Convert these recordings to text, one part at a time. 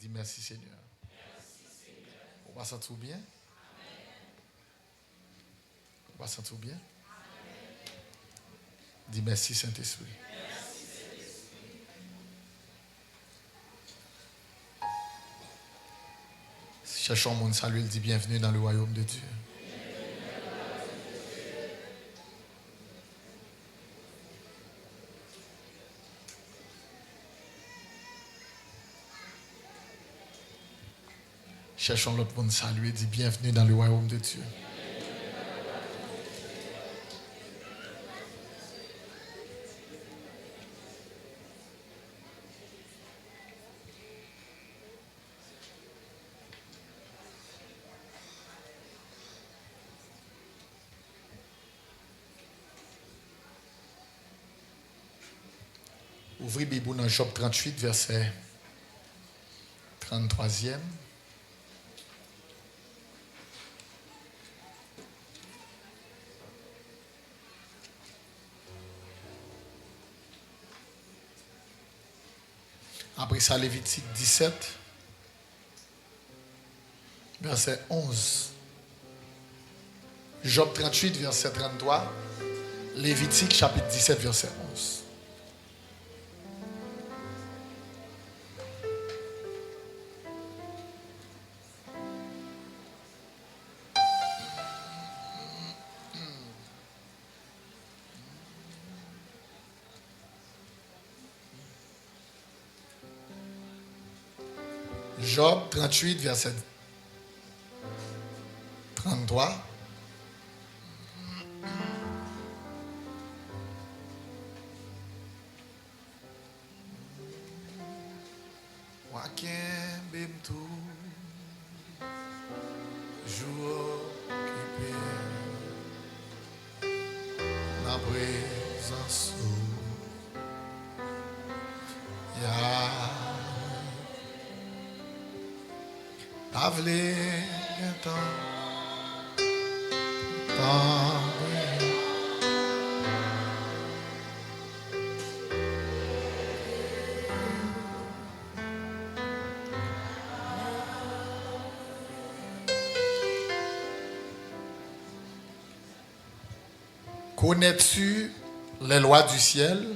Dis merci Seigneur. On va sentir bien. On va sentir bien. Dis merci Saint-Esprit. Cherchons mon salut, il dit bienvenue dans le royaume de Dieu. Cherchons l'autre monde salut, il dit bienvenue dans le royaume de Dieu. Ouvrez Bible dans Job 38, verset 33e. Après ça, Lévitique 17, verset 11. Job 38, verset 33. Lévitique, chapitre 17, verset 11. Job 38, verset 33. Connais-tu les lois du ciel?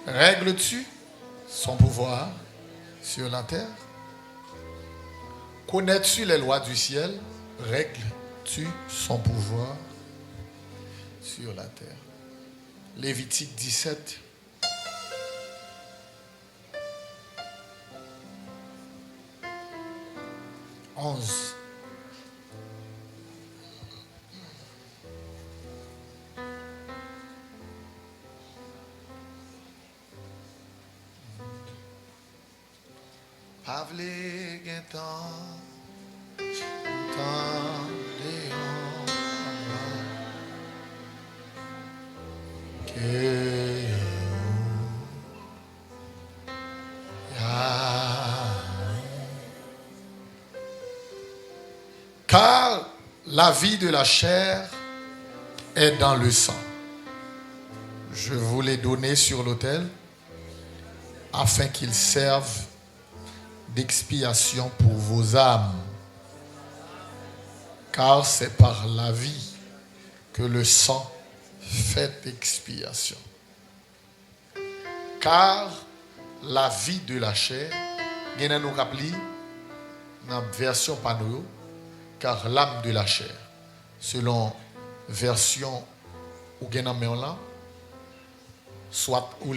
Règles-tu son pouvoir sur la terre? Connais-tu les lois du ciel? Règles-tu son pouvoir sur la terre? Lévitique 17. Onze. Pavle gentan, tan deyon, que car la vie de la chair est dans le sang. Je vous l'ai donné sur l'autel afin qu'il serve d'expiation pour vos âmes. Car c'est par la vie que le sang fait expiation. Car la vie de la chair, nous rappelons dans la version panneau, car l'âme de la chair, selon version ou là, soit ou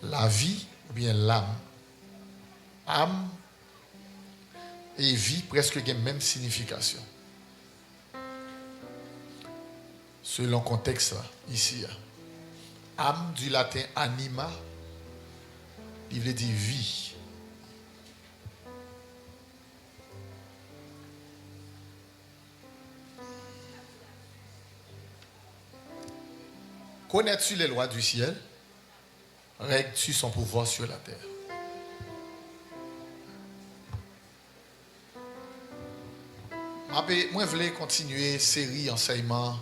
la vie ou bien l'âme. Âme et vie presque la même signification. Selon le contexte ici. Âme du latin anima, il veut dire vie. Connais-tu les lois du ciel? Règles-tu son pouvoir sur la terre? Moi, je voulais continuer série enseignement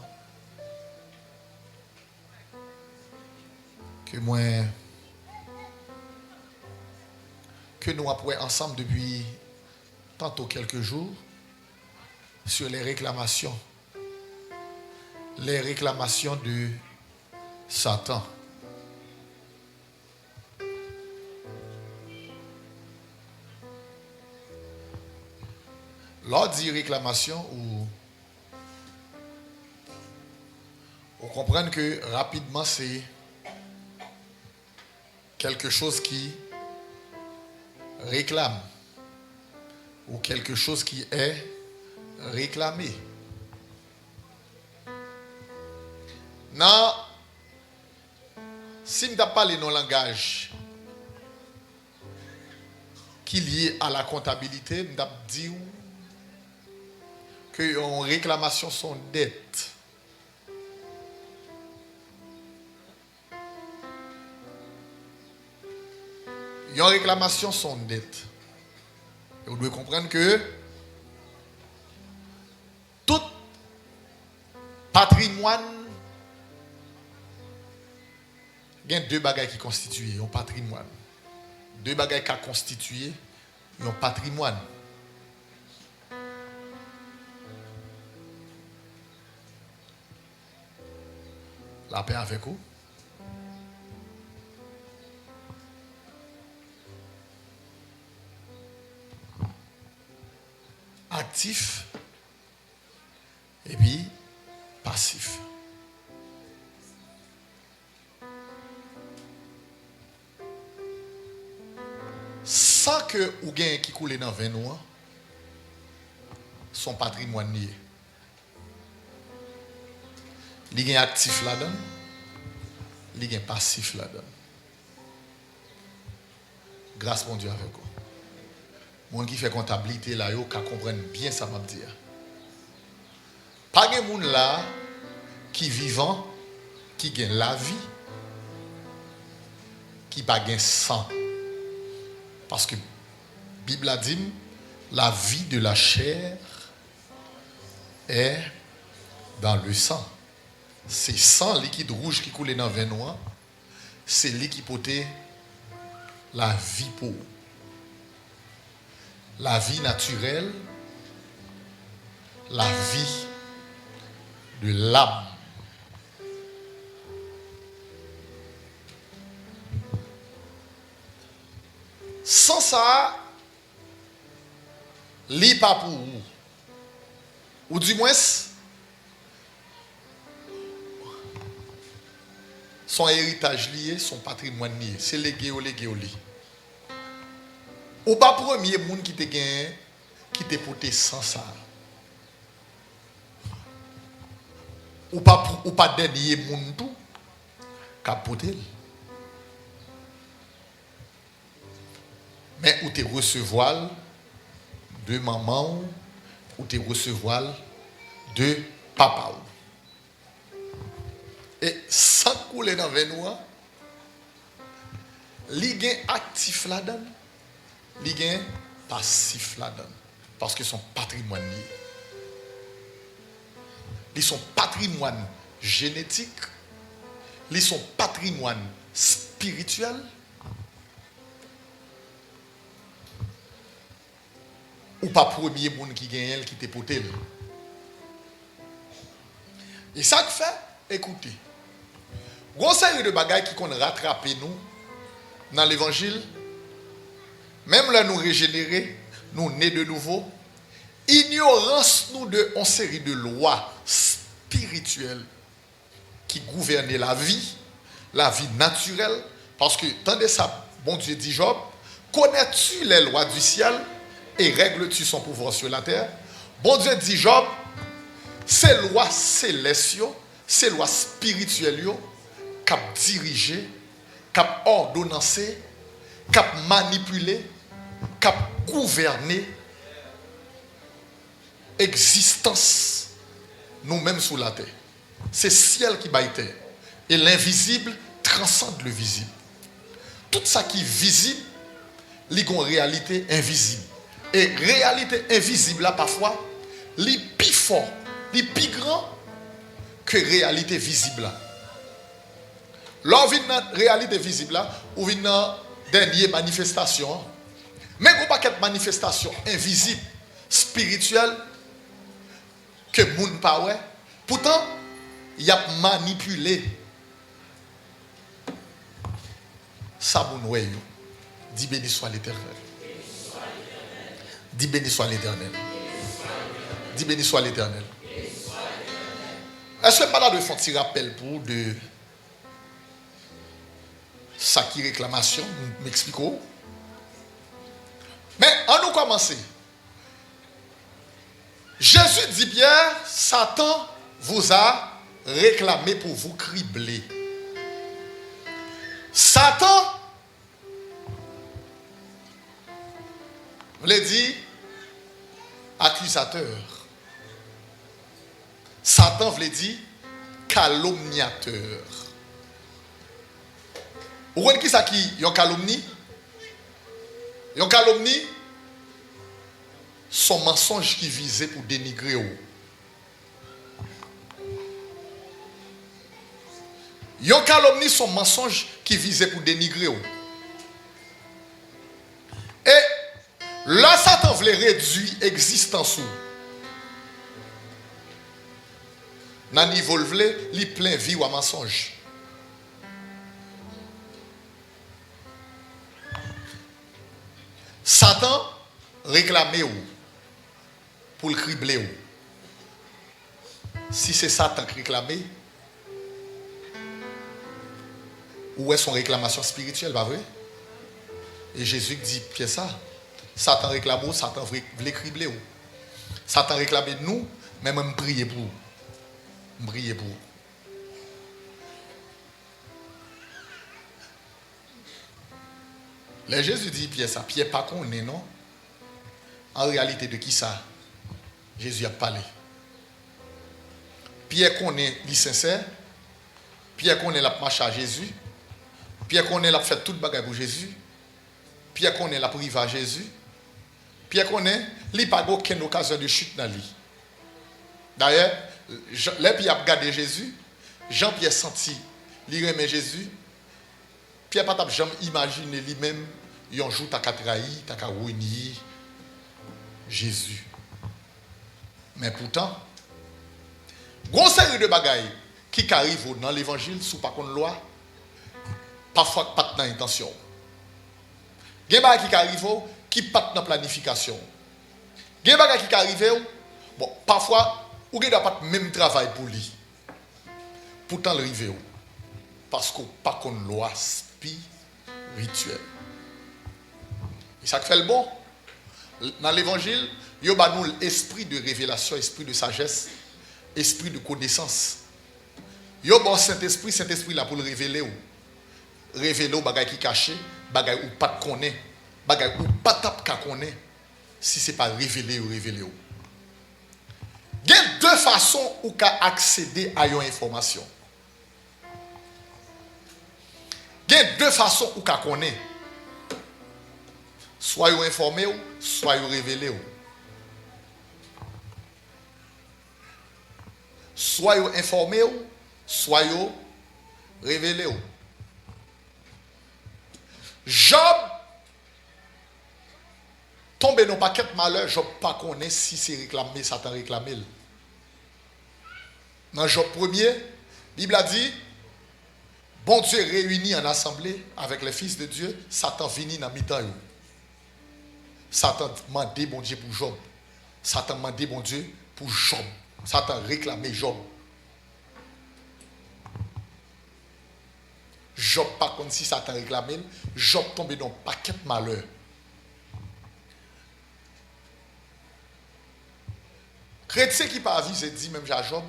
que que nous apprenons ensemble depuis tantôt quelques jours sur les réclamations. Les réclamations de Satan. Lors dit réclamation, on comprend que rapidement c'est quelque chose qui réclame ou quelque chose qui est réclamé. Non, si je parle de nos langages qui est lié à la comptabilité, je dis que une réclamation son dette. Une réclamation son dette. Et vous devez comprendre que tout patrimoine, il y a deux bagages qui constituent un patrimoine. Deux bagages qui constituent un patrimoine. La paix avec vous. Actif et puis passif. Sans que ou gain qui coule dans 20 ans, son patrimoine lié. Il y a actif là-dedans, il y a passif là-dedans. Grâce mon Dieu avec vous. Mon qui fait comptabilité là, yo ka comprendre bien ça m'a dire. Pas de monde là qui vivant, qui gagne la vie, qui pas gagne sang. Parce que la Bible a dit la vie de la chair est dans le sang. C'est sang liquide rouge qui coule dans le vin noir. C'est lui qui porte la vie pour. La vie naturelle, la vie de l'âme. Sans ça, li pas pour vous. Ou du moins, son héritage lié, son patrimoine lié. C'est légué au lié. Ou pas premier monde qui te gagne, qui te porté sans ça. Ou pas dernier monde tout, qui a porté. Mais ou te recevoir de maman ou te recevoir de papa. Et sans couler dans le noir, li gen actif là-dedans, li gen passif là-dedans. Parce que son patrimoine lié. Li son patrimoine génétique, li son patrimoine spirituel. Ou pas premier monde qui gagne qui te potel. Et ça que fait, écoutez. Gros série de bagailles qui qu'on rattraper nous dans l'évangile, même là nous régénérer, nous nés de nouveau, ignorance nous de une série de lois spirituelles qui gouvernent la vie naturelle, parce que tandis ça, bon Dieu dit Job, connais-tu les lois du ciel et règles-tu son pouvoir sur la terre? Bon Dieu dit Job, ces lois célestes, ces lois spirituelles, cap diriger, cap ordonnancer, cap manipuler, cap gouverner existence nous-mêmes sous la terre. C'est ciel qui bat terre. Et l'invisible transcende le visible. Tout ça qui est visible, il y a une réalité invisible. Et réalité invisible là parfois, il est plus fort, il est plus grand que réalité visible là. Lors de la réalité visible là, ou une dernière manifestation, Mais il n'y a pas de manifestation invisible, spirituelle, que les gens ne pas ouais. Pourtant, il a manipulé ça pour nous. Dis béni soit l'Éternel. Dis béni soit l'Éternel. Dis béni soit l'Éternel. Est-ce que pas de faire un petit rappel pour de ça qui réclamation, m'expliquons. Mais en nous commencer. Jésus dit Pierre, Satan vous a réclamé pour vous cribler. Satan voulait dire accusateur. Satan voulait dire calomniateur. Vous voyez qui ça qui yon calomnie? Yon calomnie, son mensonge qui visait pour dénigrer ou. Yon calomnie, son mensonge qui visait pour dénigrer ou. Et là, Satan voulait réduire l'existence ou. Nan niveau voulait, li plein vie ou à mensonge. Satan réclamait ou pour le cribler ou. Si c'est Satan qui réclamait, où est son réclamation spirituelle, pas vrai? Et Jésus dit, c'est ça. Satan réclame ou, Satan voulait cribler ou. Satan réclamait de nous, mais même prier pour vous. Prier pour vous. Là, Jésus dit, Pierre, ça, Pierre pas qu'on est, non? En réalité, de qui ça? Jésus a parlé. Pierre qu'on est, il sincère. Pierre qu'on est la marche à Jésus. Pierre qu'on est la fait toute bagaille pour Jésus. Pierre qu'on est la prive à Jésus. Pierre qu'on est, il n'y a pas aucune occasion de chute dans lui. D'ailleurs, là, Pierre a regardé Jésus. Jean-Pierre senti, il remet Jésus. Pierre pas t'a jamais imaginé lui-même un jour t'a trahi, t'a ruiné Jésus. Mais pourtant, gros série de bagailles qui arrivent dans l'évangile sous pas contre loi, parfois pas dans intention. Gen bagaille qui arrivent qui pas dans planification. Gen bagaille qui arrivent bon parfois ou gen pas même travail pour lui. Pourtant le rive parce qu'on pas contre loi spirituelle. Et ça fait le bon. Dans l'évangile, il y a l'esprit de révélation, esprit de sagesse, esprit de connaissance. Il y a bon Saint-Esprit, Saint-Esprit là pour le révéler. Révéler aux bagages qui cachés, bagages ou pas de connaître, bagages ou pas tap qu'à connaître, si ce n'est pas révéler ou révéler. Il y a deux façons où qu'à accéder à une information. Il y a deux façons où qu'à connaître. Soit vous informé, soit vous révélé. Soit vous informé, soit vous révélé. Job tombe dans un paquet de malheur, Job pas connaît si c'est réclamé, Satan réclamé. Dans Job 1er, la Bible a dit, bon Dieu réuni en assemblée avec les fils de Dieu, Satan vini dans mi-temps. Satan demandé bon Dieu pour Job. Satan demandé bon Dieu pour Job. Satan réclamé Job. Job pas comme si Satan réclamait, Job tombé dans un paquet de malheur. Chrétien qui pas avisé dit même à Job,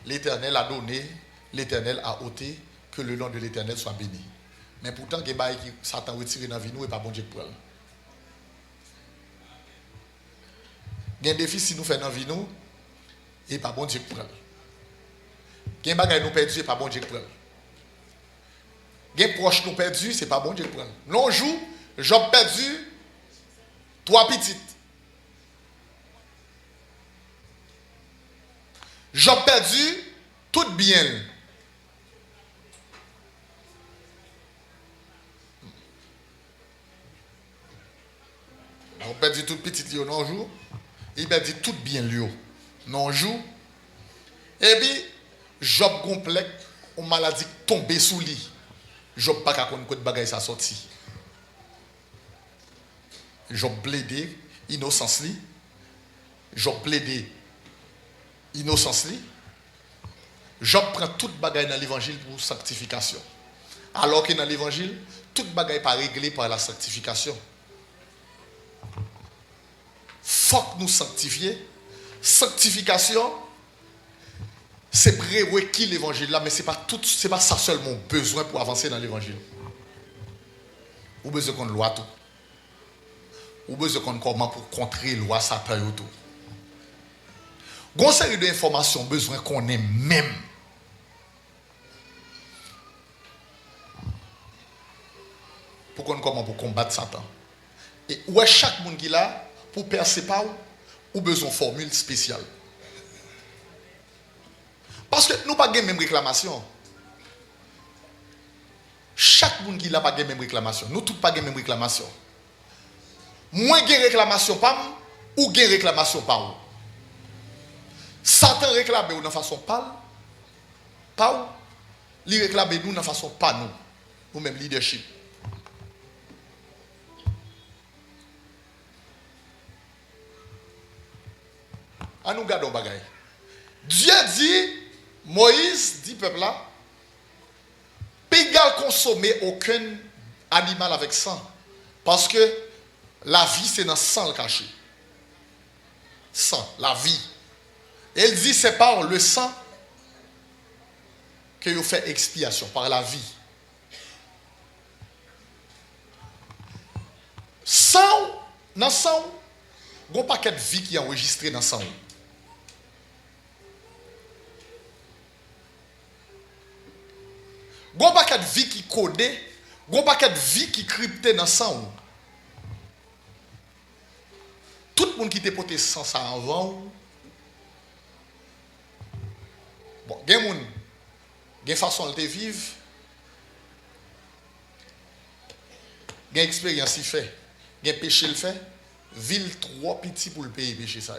l'Éternel a donné, l'Éternel a ôté, que le nom de l'Éternel soit béni. Mais pourtant, il y a des Satan retiré dans la vie nous et pas bon Dieu pour elle. Il y a des défis si nous faisons dans la vie nous et pas bon Dieu pour elle. Il y a des bagages nous perdus et pas bon Dieu pour elle. Il y a des proches nous perdus, c'est pas bon Dieu pour elle. L'on joue, Job perdu, 3 petites. Job perdu, tout bien. On perdit tout petit lieu non jour. Il perdit tout bien lieu non jour. Et puis, Job complexe, une maladie tombée sous lui. Job pas qu'à connaître de bagaille ça sorti. Job plaidé innocence li. Job plaidé innocence li. Job prend toute bagaille dans l'évangile pour sanctification. Alors que dans l'évangile, toute bagaille pas réglée par la sanctification. Faut que nous sanctifier. Sanctification, c'est prérequis l'évangile là, mais c'est pas ça seulement besoin pour avancer dans l'évangile. Ou besoin qu'on loi tout. Ou besoin qu'on comment pour contrer loi Satan et tout. Gon série d'informations besoin qu'on ait même. Pour qu'on comment pour combattre Satan. Et où est chaque monde qui là pour percer pas ou besoin formule spéciale. Parce que nous pas même réclamation. Chaque monde qui là pas même réclamation. Nous tous pas même réclamation. Moins gain réclamation pas ou gain réclamation pas ou. Satan réclame nous de façon pas ou. Il réclame nous de façon pas nous. Ou même leadership. À nous gardons bagaille. Dieu dit, Moïse dit peuple là, pégal consommer aucun animal avec sang. Parce que la vie c'est dans le sang le caché. Sang, la vie. Et il dit c'est par le sang que vous fait expiation, par la vie. Sang, dans le sang, il y a un paquet de vie qui est enregistré dans le sang. Il y a un paquet de vie qui est codé, il y a un paquet de vie qui est crypté dans le sang. Tout le monde qui te porté sang ça avant. Bon, il y a une façon de vivre. Il y a une expérience qui fait. Il y a un péché le fait. Ville trop petit pour le payer péché ça.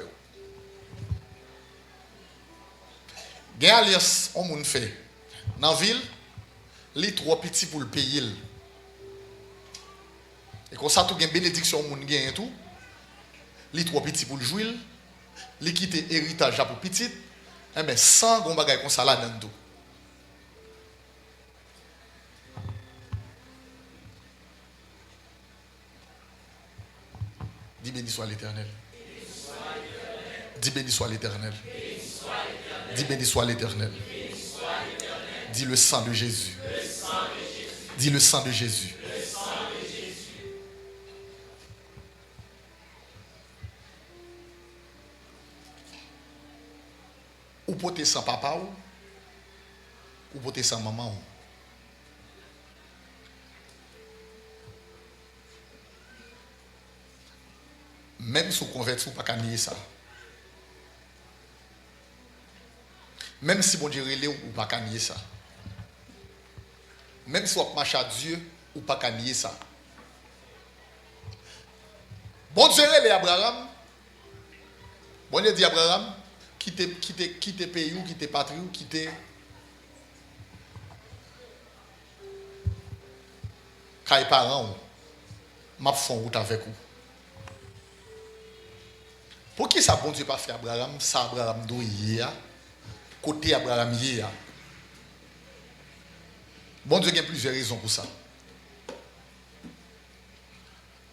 Il y a une alliance on moun fait. Dans la ville, il est trop petit pour le payer. Et comme ça, tout il y a une bénédiction moun gagne tout. Il est trop petit pour le jouir. Il quitte héritage pour petit. Eh bien, sans gon bagay comme ça là dans tout. Dis béni soit l'Éternel. Dis béni soit l'Éternel. Dis béni soit l'Éternel. Dis le sang de Jésus. Dis le sang de Jésus. Ou porter sans papa ou porter sans maman. Même si vous convertissez, vous ne pouvez pas nier ça. Même si bon Dieu relève, vous ne pouvez pas nier ça. Même si vous marchez à Dieu, vous ne pouvez pas nier ça. Bon Dieu relève Abraham. Bon Dieu dit Abraham, quitte pays ou quitte patrie ou quitte Kay parents, m'a font route avec vous. Pour qui ça bon Dieu pas fait Abraham, ça Abraham do hier, côté Abraham hier. Bon Dieu a plusieurs raisons pour ça.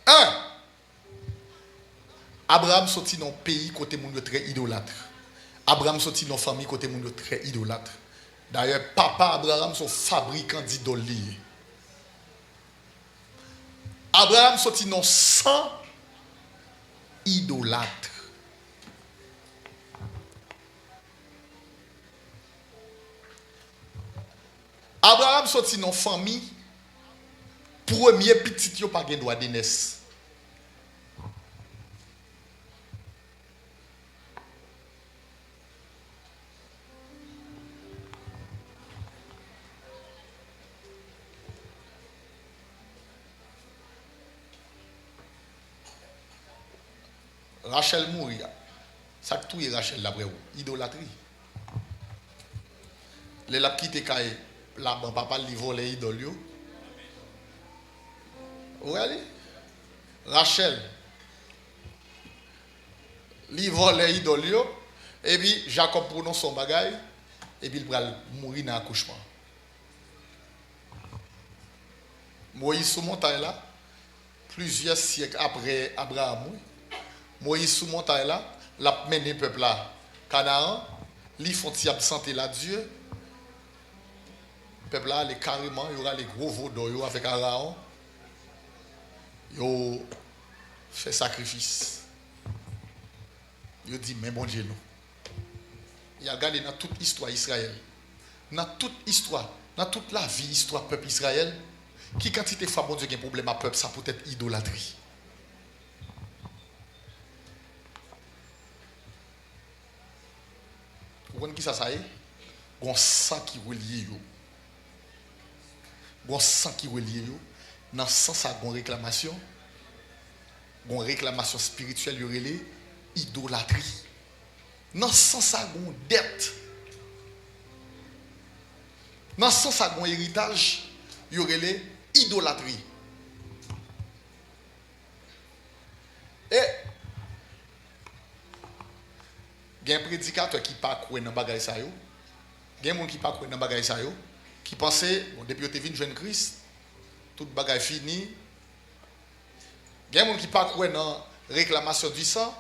Un, Abraham sorti dans un pays côté monde très idolâtre. Abraham sorti dans une famille côté monde très idolâtre. D'ailleurs, papa Abraham son fabricant d'idoles. Abraham sorti dans 100 idolâtres. Abraham sorti dans une famille, premier petit yo pas gen droit de naissance. Rachel mourit. Ça tout est Rachel d'après vous. Idolâtrie. Les la quitté caille là bon papa li volé idole yo. Regardez. Rachel li volé idole yo et puis Jacob prononce son bagaille et puis il va mourir dans l'accouchement. Moïse sous montagne là plusieurs siècles après Abraham. Moïse sous montagne là l'a mené peuple là Canaan, li font ti absenter là Dieu. Peuple là les carrément il y aura les gros veaux avec Aaron. Yo fait sacrifice. Yo dit mais bon Dieu nous. Il a regardé dans toute histoire Israël. Dans toute histoire, dans toute la vie histoire peuple Israël, qui quantité de fois bon Dieu a un problème à peuple ça peut être idolâtrie. Vous comprenez qui ça est? Gon sang qui relie yo. Gon sang qui relie yo. Dans sens ça gon réclamation. Gon réclamation spirituelle yo relé idolâtrie. Dans sens ça gon dette. Dans sens ça gon héritage yo relé idolâtrie. Et il y a un prédicateur qui pas croire dans bagay sa yo. Il y a un monde qui pas croire dans bagay sa yo, qui pensait bon depuis que tu viens jeune Christ, toute bagay fini. Il y a un monde qui pas croire dans réclamation du sang.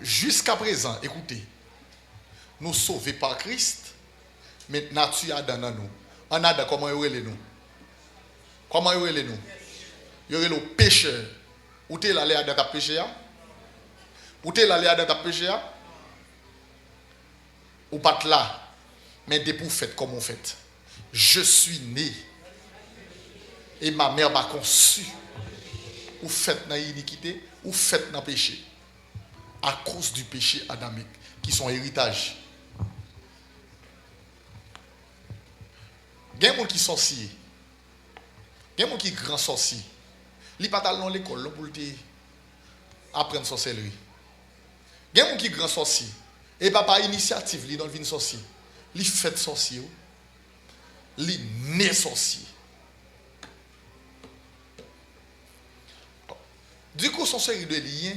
Jusqu'à présent, écoutez, nous sauvés par Christ, mais nature a dans nous. En Adam comment il relève nous? Comment il relève nous? Il relève le pécheur. Où t'es allé dans ta péché? Où t'es allé dans ta péché? Ou pas là, mais des pour faites comme on fait. Je suis né et ma mère m'a conçu. Ou faites dans l'iniquité, ou faites dans le péché. À cause du péché adamique, qui sont héritage. Il y a des gens qui sont sorciers. Il y a des gens qui sont grands sorciers. Ils ne sont pas dans l'école pour apprendre la sorcellerie. Il y a des gens qui sont grands sorciers. Et par initiative, ils dans le sorcier. Ils font sorcier. Ils naissent sorcier. Du coup, son série de liens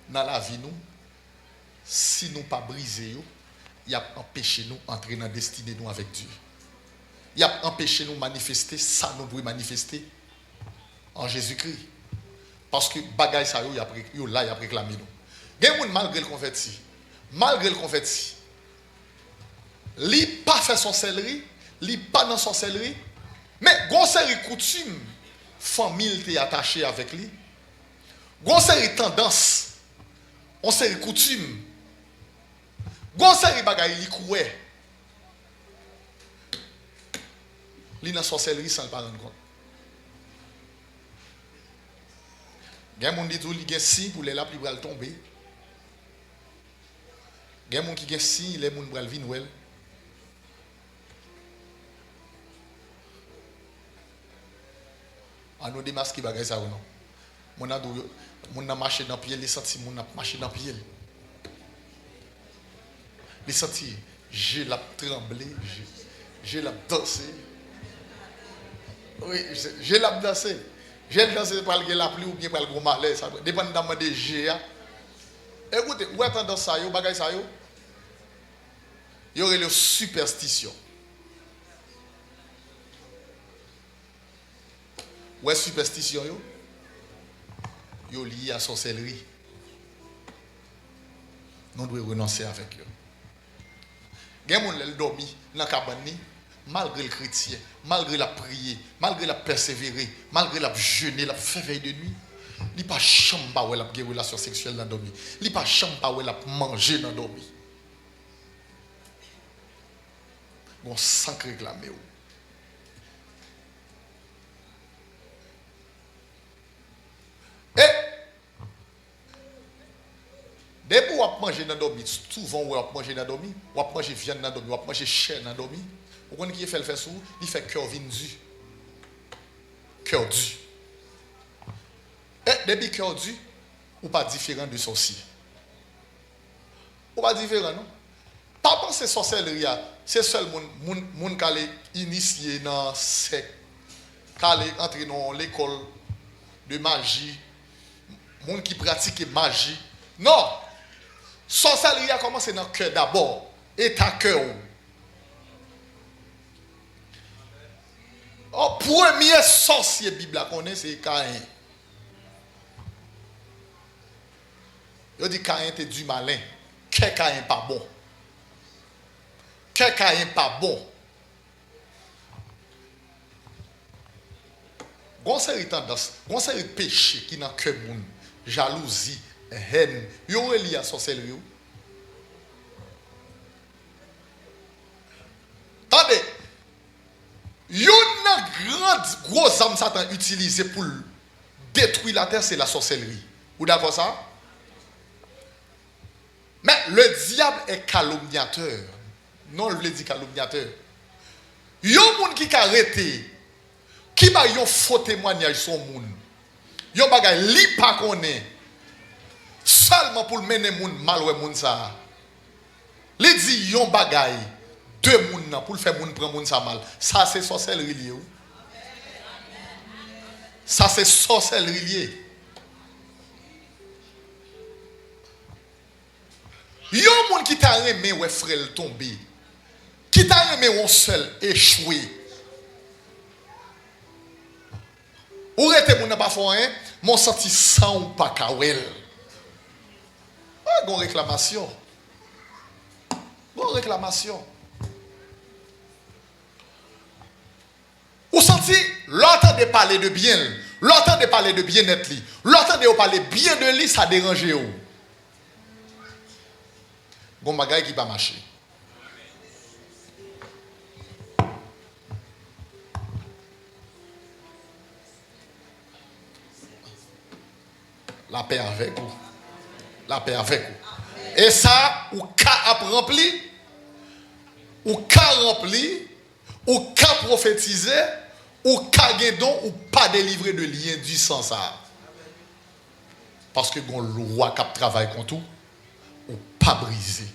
dans la vie, nous, si nous ne pas briser, il a empêché nous d'entrer dans la destinée nous avec Dieu. Il a empêché nous de manifester ça nous devons manifester en Jésus-Christ. Parce que bagaille ça, il a réclamé nous. Il y a des gens malgré le converti. Malgré le converti. Il n'a pas fait sorcellerie, il n'a pas dans sorcellerie, mais il y a une série de coutumes, famille est attachée avec lui. Il y a une série de tendances, une série de coutumes, il y a une série de bagailles qui croient. Il y a une sorcellerie sans le pas rendre compte. Il y a des gens qui disent qu'il y a un signe pour les lapes qui vont tomber. Il y a des gens qui ont un signe, les gens qui vont venir. On nous démasque bagay ça ou non. Mon a marché dans pied, les senti mon a marché dans pied. Les senti, j'ai la tremblé, j'ai la dansé. Oui, j'ai la dansé. J'ai dansé pour la pluie ou bien pour le gros malaise, ça dépend de GA. Écoutez, où est tendance ça yo, bagay ça yo? Il y aurait le superstition. Où est superstition yo? Yo lié à sorcellerie. Nous devons renoncer avec eux. Il y a des gens qui dorment dans la cabane, malgré le chrétien, malgré la prière, malgré la persévérer, malgré la jeûner, la faire veille de nuit. Il n'y a pas de chambre où il y a une relation sexuelle dans le dormi. Il n'y a pas de chambre où il y a manger dans le dormi. On sent réclamer. Et dès que vous mangez dans le dormi, souvent vous mangez dans le dormi, vous mangez viande dans le dormi, vous mangez chair dans le dormi. Vous connaissez qui fait le faire sous? Il fait cœur vindu. Cœur dû. Et depuis cœur dû, ou pas différent de sorcier. Ou pas différent, non? Pas penser sorcellerie, c'est seul monde qui est initié dans secte, qui est entré dans l'école de magie, monde qui pratique magie. Non! Sorcellerie a commencé dans le cœur d'abord, et ta cœur. Le premier sorcier Bible qu'on est, c'est Caïn. Il dit Caïn était du malin. Que Caïn pas bon. Que Caïn pas bon. Gon série tendance, gon série péché qui dans cœur moun, jalousie, haine, yo relié à sorcellerie. Attendez. Une grande grosse arme Satan utilisée pour détruire la terre, c'est la sorcellerie. Vous d'accord ça? Mais le diable est calomniateur. Non, je le dis calomniateur. Il y a un monde qui a arrêté, qui va un faux témoignage sur le monde. Il y a un bagage li pas connaît. Seulement pour mener le monde mal ou monde ça. Il dit il y a un bagage deux moun pour le faire moun prendre moun ça mal. Ça c'est sorcellerie lié. Ça c'est sorcellerie lié. Yon moun qui t'a remis ou frère tomber. Qui t'a remis ou seul échoué. Ou rete moun n'a pas fait rien, mon senti sans ou pas kawel. Gon réclamation. Gon réclamation. Ou senti l'entend de parler de bien, l'entend de parler de bien-être li, l'entend de parler bien de lui, ça dérange ou. Gon bagay qui pas marcher. La paix avec vous. La paix avec vous. Et ça, ou ka ap rempli, ou ka rempli, ou ka prophétiser, ou ka gen don, ou pas délivrer de lien du sens ça. Parce que gon loi qui travaille contre tout, ou pas briser.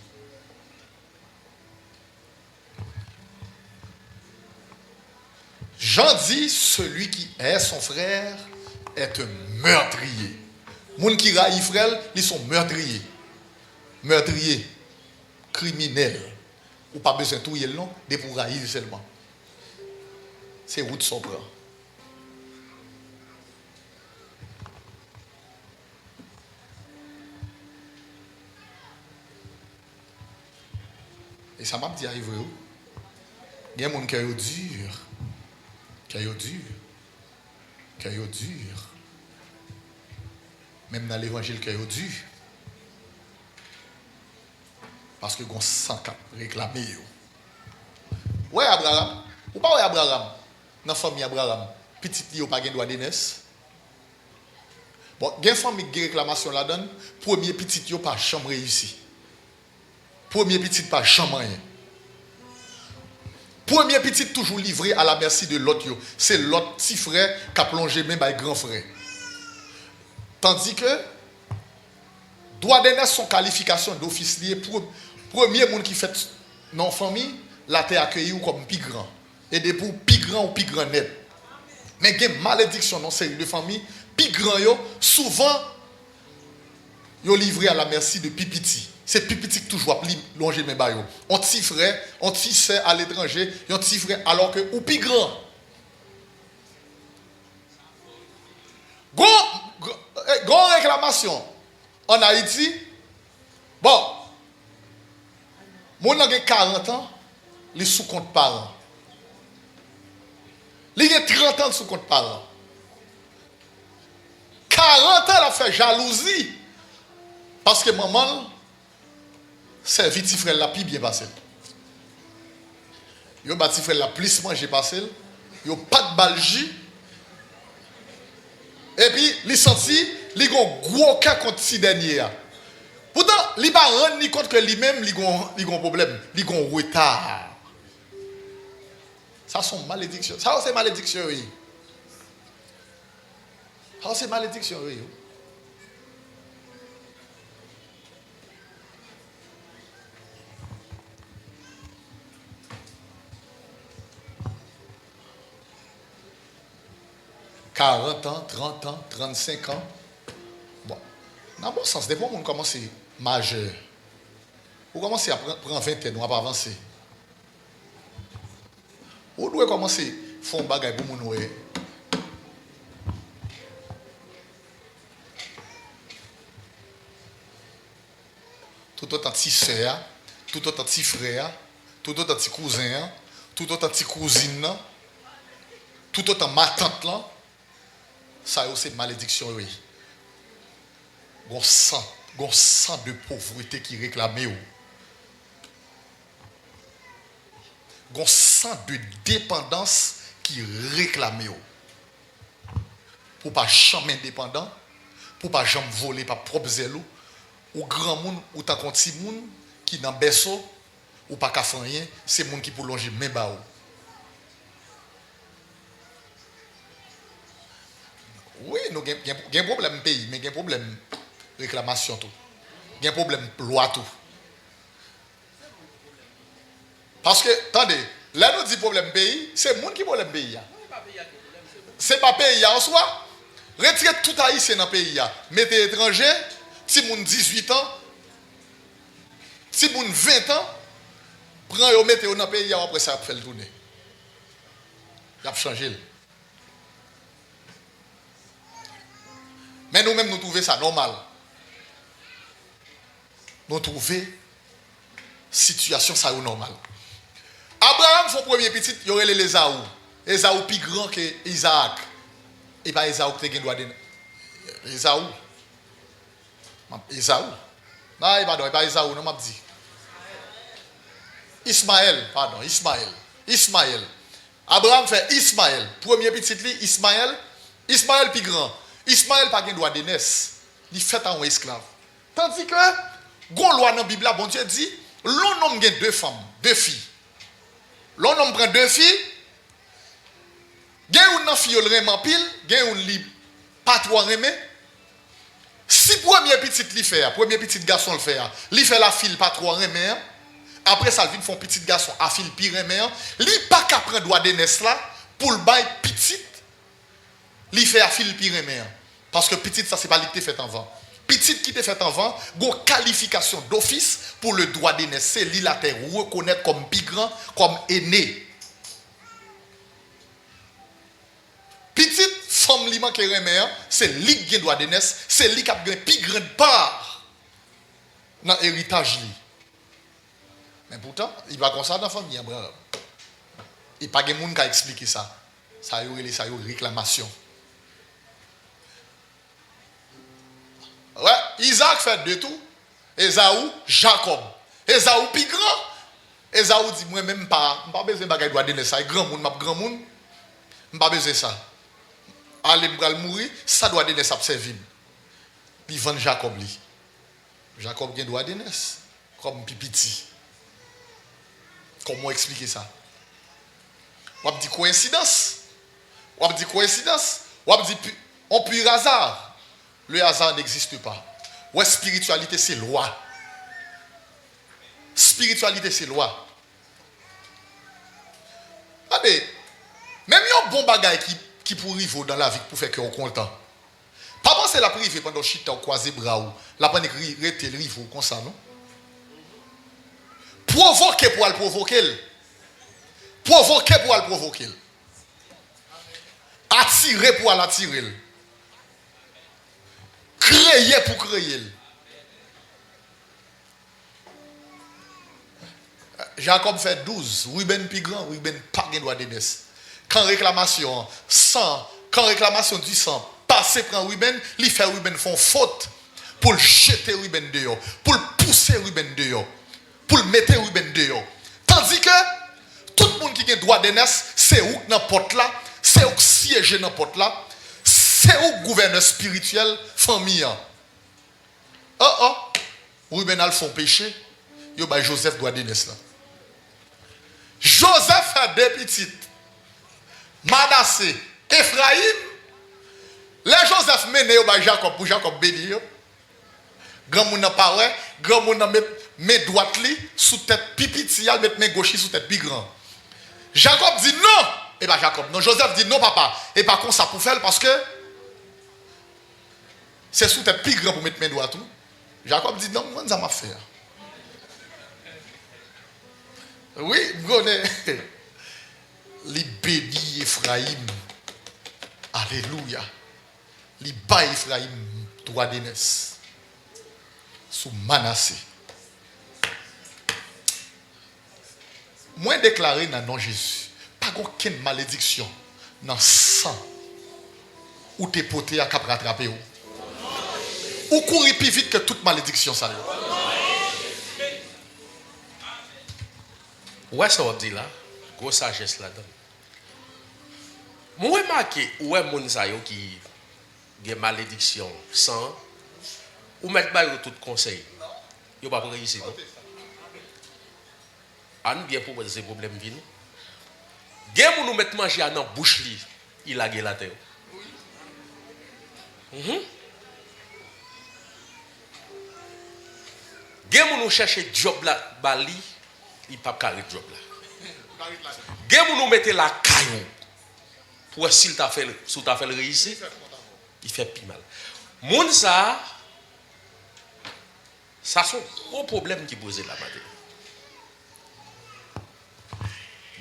Jean dit, celui qui est son frère est un meurtrier. Moun qui raille frère, ils sont meurtriers. Meurtriers, criminels. Ou pas besoin de tout yel non, de pour railler seulement. C'est route sobre. Et ça m'a dit à Ivre, il y a des gens qui sont durs. Cœur dur. Cœur dur. Même dans l'évangile, cœur dur. Parce que on sent réclamer. Ouais, Abraham. Ou pas ouais, Abraham. Dans la famille Abraham. Petit li, ou pas de droit d'aînesse. Bon, il y a une famille qui réclamation là-dedans. Premier petit, yo pas chambre réussi. Premier petit, pas chambre rien. Premier petit toujours livré à la merci de l'autre. C'est l'autre petit frère qui a plongé même avec grand frère. Tandis que, droit d'aînesse son qualification d'officier, premier monde qui fait non famille, la terre accueilli comme plus grand. Et de pour plus grand ou plus grand net. Mais il y a une malédiction dans série de famille, plus grand souvent, yo livré à la merci de pipiti. C'est pipiti qui toujours longer mes bails. On petit frère, on petit sœur à l'étranger, on petit frère alors que ou plus grand. Grande réclamation en Haïti. Bon, mon a 40 ans, il sous compte parents. Il a 30 ans sous compte parents. 40 ans, il a fait jalousie. Parce que maman, c'est petit frère la plus bien passé. Yo petit frère la plus mangé passé. Yo pas de balji. Et puis, il senti, il a un gros cas contre si dernier. Pourtant, il n'a pas rendu compte que lui-même, il a un problème. Il a un retard. Ça, c'est malédiction. Ça, c'est malédiction, oui. Ça, c'est malédiction, oui. 40 ans, 30 ans, 35 ans. Bon, dans le bon sens, des fois, on commence à majeur. On commence à prendre 20 ans, on va pas avancer. On doit commencer à faire un bagage pour nous. Tout autant petit soeur, tout autant petit frère, tout autant petit cousin, tout autant petit cousine, tout autant ma tante là, ça c'est malédiction oui. Gon sang de pauvreté qui réclame ou. Gon sang de dépendance qui réclame ou. Pour pas jamais indépendant, pour pas jamais voler par propre zèle ou grand monde ou tant qu'on petit monde qui dans berceau ou pas qu'à faire rien, c'est monde qui pour longer même bas. Oui, nous avons un problème pays, mais un problème réclamation tout. Un problème loi tout. Parce que, attendez, là nous dit problème pays, c'est le monde qui problème pays. C'est pas pays en soi. Retirez tout haïtien dans le pays. Mettez étranger, si moun 18 ans, si moun 20 ans, prends et mettez dans le pays, après ça, fait le tourner. Il a changé. Mais nous-mêmes, nous trouvons ça normal. Nous trouvons situation ça normale. Abraham, son premier petit, il y aurait les Esaü. Esaü plus grand que Isaac. Et pas Esaü qui a droit de. Esaü. Esaü. Non, il pas Esaü, non, m'a dit. Ismaël, pardon, Ismaël. Abraham fait Ismaël. Premier petit, Ismaël. Ismaël plus grand. Ismaël pas de droit de naissance. Il fait un esclave. Tandis que, gon loi dans la Bible, bon Dieu dit, l'on homme a deux femmes, deux filles. L'on homme prend deux filles. Gen une fille le remen pile, gen une li pas trop remen. Si premier petit li fait, premier petit garçon le fait, li fait la fille pas trop remen. Après ça, il vient font petit garçon à fille pire remen. Li pas qu'à prendre droit de naissance là pour le bail petit. Li fait à fille pire remen. Parce que petit ça c'est pas li qui fait avant. Petit qui te fait avant, gon qualification d'office pour le droit de naissance, c'est li la terre reconnaître comme plus grand, comme aîné. Petite femme li manque remen, c'est li qui droit de naissance, c'est li qui a une plus grande part dans l'héritage li. Mais pourtant, il va comme ça dans la famille Abraham. Il n'y a pas de monde qui a expliqué ça. Ça y est, ça y est, réclamation. Ouais, Isaac fait de tout. Esaü, Jacob. Esaü plus grand. Esaü dit moi même pas besoin de bagay droit de naissance, grand monde, grand monde. Pas besoin ça. Allez m'bral mourir, ça doit de naissance servir. Puis vend Jacob li. Jacob gen droit de naissance comme petit. Comment expliquer ça? On dit coïncidence. On dit coïncidence. On dit on pur hasard. Le hasard n'existe pas. Ouais, spiritualité, c'est loi. Spiritualité, c'est loi. Allez, même un bon bagage qui pour arriver dans la vie pour faire que on content. Pas penser la priver pendant chita ou croiser bras ou la peine rete le rive comme ça, non? Provoquer pour le provoquer. Provoquer pour le provoquer. Attirer pour l'attirer. Créer pour créer. Jacob fait 12. Ruben plus grand, Ruben pas de droit de naissance. Quand réclamation 100, quand réclamation du 100, passer prend Ruben, il fait Ruben font faute pour le jeter Ruben dehors, pour le pousser Ruben dehors, pour le mettre Ruben dehors. Tandis que tout le monde qui a droit de naissance, c'est où dans porte là, c'est où siéger dans porte là. C'est où gouverneur spirituel, famille. Ruben a fait péché. Joseph doit donner cela. Joseph a deux petites. Manassé, Ephraïm. Les Joseph mené Jacob pour Jacob bénir. Grand moun n'a pas ouais, grand moun n'a met droite li sous tête pipiti, mettre main gauche sous tête plus grand. Jacob dit non. Et bien Jacob, non, Joseph dit non papa. Et par contre ça pour faire parce que c'est sous tête plus grand pour mettre mes doigts tout. Jacob dit non, moi ça m'a fait. Oui, connais. Les bénis Ephraïm. Alléluia. Les bas Ephraïm droit d'aînesse. Sous Manassé. Moi déclaré dans le nom de Jésus, pas aucune malédiction dans le sang ou t'es poté à cap rattraper ou courir plus vite que toute malédiction ça. Ouais, ça va dire là, grosse sagesse là-dedans. Moi, remarqué, ouais, mon sayo qui a malédiction sans ou mettre pas tout conseil. Yo pas réussir non. An bien pour ces problèmes viennent. Gen pour nous mettre manger dans bouche li, il a la terre. Gen pour nous chercher job là bali, il pas carré job là. Gen pour nous mettre la caillou pour s'il t'a fait sous t'a fait réussir, il fait plus mal. Moun ça sont gros problème qui pose la matin.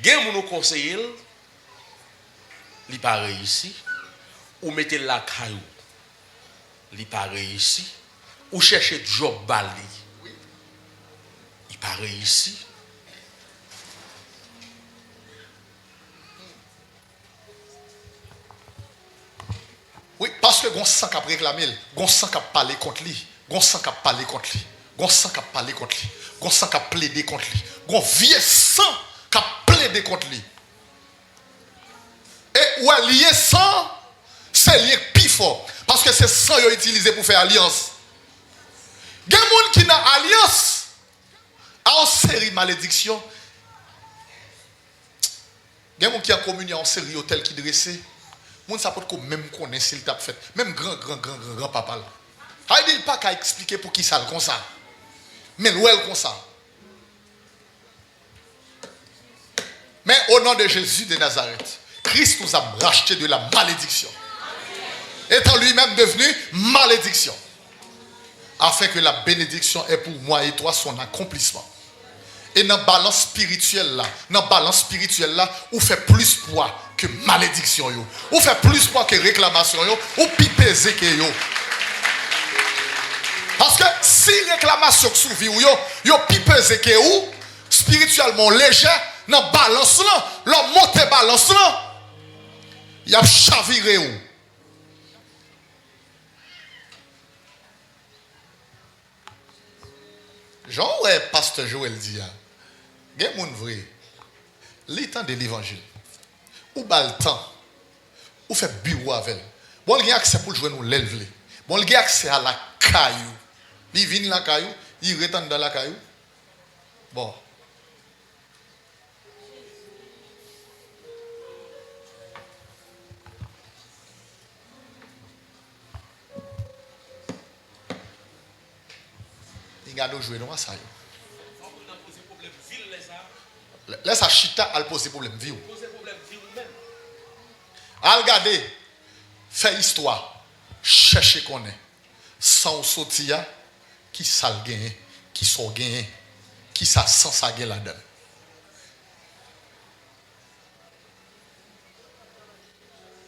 Gen moun nou conseiller, li pas réussi, ou mettez la caillou, li pas réussi, ou chercher job bali, il pas réussi. Oui, parce que gon sang a réclamé, gon sang a parlé contre lui, gon sang a parlé contre lui, gon sang a parlé contre lui, gon sang a plaidé contre lui, gon vieux sang a plaidé contre lui. Et ou lié sang, c'est lié plus fort. Parce que c'est sang qu'ils ont utilisé pour faire alliance. Il y a des gens qui ont alliance en série malédiction. Il y a des gens qui ont communion en série hôtel qui dressé. Les gens ne peuvent même connaître s'il t'a fait. Même grand papa là. Il n'y a pas qu'à expliquer pour qui ça comme ça. Mais l'ouel comme ça. Mais au nom de Jésus de Nazareth, Christ nous a racheté de la malédiction. Étant lui-même devenu malédiction. Afin que la bénédiction est pour moi et toi son accomplissement. Et dans la balance spirituelle là, on fait plus poids que malédiction yo. On fait plus poids que réclamation yo, ou pipé que yo. Parce que si réclamation sous vie yo pipé que yo, spirituellement léger, dans balance là, l'on monte balance là, il y a chaviré ou. Jean ouais pasteur Joël dit il y a moun vrai le temps de l'évangile ou bal le temps ou fait bureau avec bon il y a accès pour jouer nous l'élève bon il y a accès à la caillou il vient la caillou il retourne dans la caillou bon il y a nous jouer dans ça laisse à chita à poser problème vie à regarder faire histoire chercher qu'on est sans sortir qui ça gagne qui sont gagne qui ça sans ça gagne là-dedans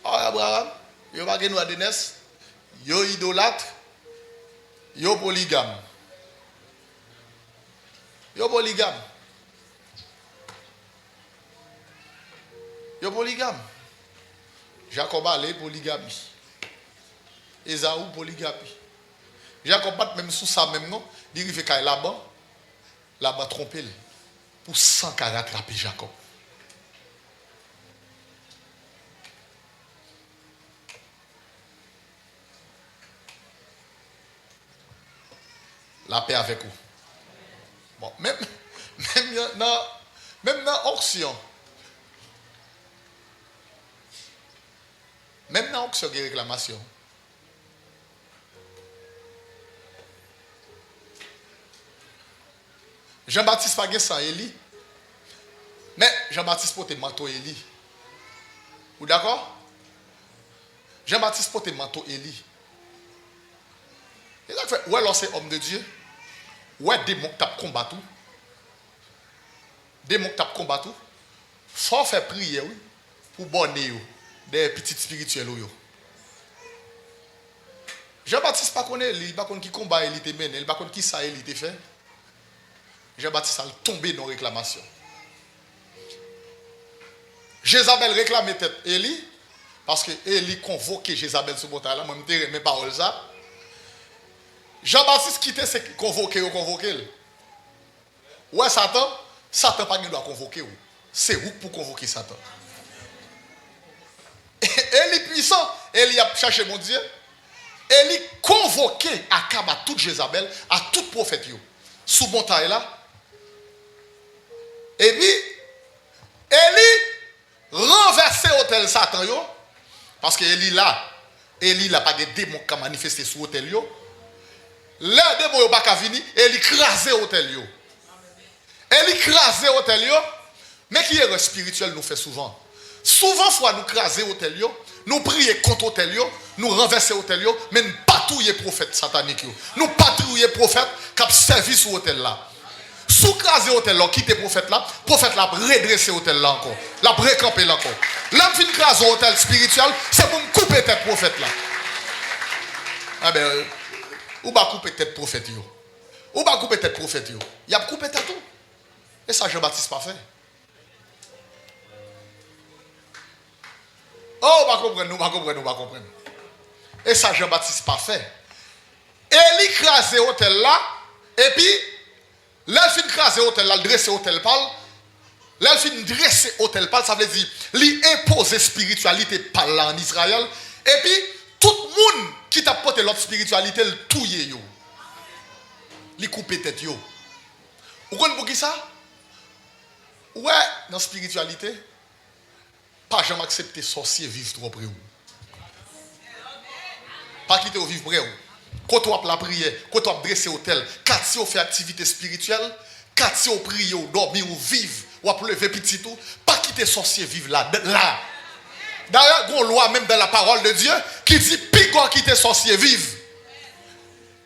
Abraham yo pas gagne Adenes yo idolâtre yo polygame yo polygame Jacob a les polygamie. Esaü polygamie. Jacob pas même sous ça même non, il fait qu'il là-bas trompé pour 100 rattraper Jacob. La paix avec vous. Bon, même dans auction. Même dans l'auction de réclamation. Jean-Baptiste pas sans Élie. Mais Jean-Baptiste porte manteau Élie. Vous d'accord? Jean-Baptiste portait manteau Élie. Et là, ouais, alors c'est homme de Dieu. Ouais, démon qui tape combat tout. Démon qui tape combat tout. Faut faire prier, oui, pour bonner des petites spirituelles. Jean-Baptiste pas connaît, il pas connaît qui combat il était mené, il pas connaît qui ça il était fait. Jean-Baptiste a tombé dans réclamation. Jézabel réclamait tête Élie parce que Élie convoquait Jézabel sur bataille là, moi me dire mes paroles ça. Jean-Baptiste quittait ce convoquer. Ouais Satan pas doit convoquer. C'est vous pour convoquer Satan. Élie puissant, Élie a cherché mon Dieu. Élie convoquait Akab à toute Jézabel, à tout prophète sous montagne là. Et puis Élie renversait l'hôtel Satan parce que Élie là pas de démon qui a manifesté sur l'hôtel les démons pas qu'à venir, Élie crasait l'hôtel Élie crasait l'hôtel mais qui est spirituel nous fait souvent. Souvent fois nous craser l'hôtel nous prier contre l'hôtel nous renverser l'hôtel mais nous patrouiller prophète satanique nous patrouiller prophète qui a servi sur l'hôtel là. Sous craser l'hôtel là, quitter prophète là redresser l'hôtel là encore, la récamper là encore. L'homme fin craser l'hôtel spirituel, c'est pour me couper tête prophète là. Ah ben ou pas couper tête prophète yo. Ou pas couper tête prophète yo. Il a coupé tête tout. Et ça Jean-Baptiste pas fait. Oh, nous pas comprendre. Et ça Jean-Baptiste pas fait. Élie crasé l'hôtel là et puis l'elfine crasé l'hôtel là, dressé l'hôtel pal. L'elfine dressé l'hôtel pal, ça veut dire lui imposer spiritualité par là en Israël et puis tout le monde qui t'a porté l'autre spiritualité le touyer yo. Li couper tête yo. Vous connaissez pour qui ça? Ouais, dans la spiritualité, pas jamais accepter sorcier vivre trop près. Pas quitter au vivre près. Quand on a la prière, quand on a dressé l'hôtel, quand on fait activité spirituelle, quand on prie, on dormir, on vive, on a lever petit tout, pas quitter sorcier vivre là. D'ailleurs, il y a une loi même dans la parole de Dieu qui dit pigor quitter sorcier vive.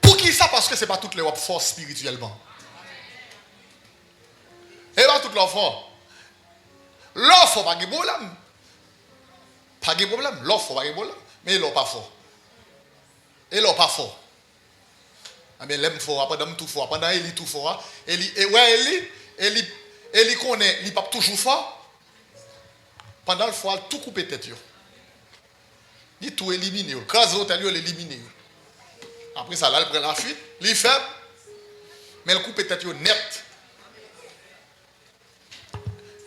Pour qui ça? Parce que ce n'est pas toutes les forces spirituellement. Et pas toutes les forces. L'offre pas de problème. Pas de problème. L'offre pas de problème. Mais l'offre pas fort. Et l'offre pas fort. Ah mais l'aime fort, pendant tout fort, pendant Élie tout fort. Élie connaît, il pas toujours fort. Pendant le fois, tout couper tête. Il tout éliminé. Quand l'hôtel l'éliminer. Après ça, là, il prend la fuite, il est faible, mais il coupe tête net.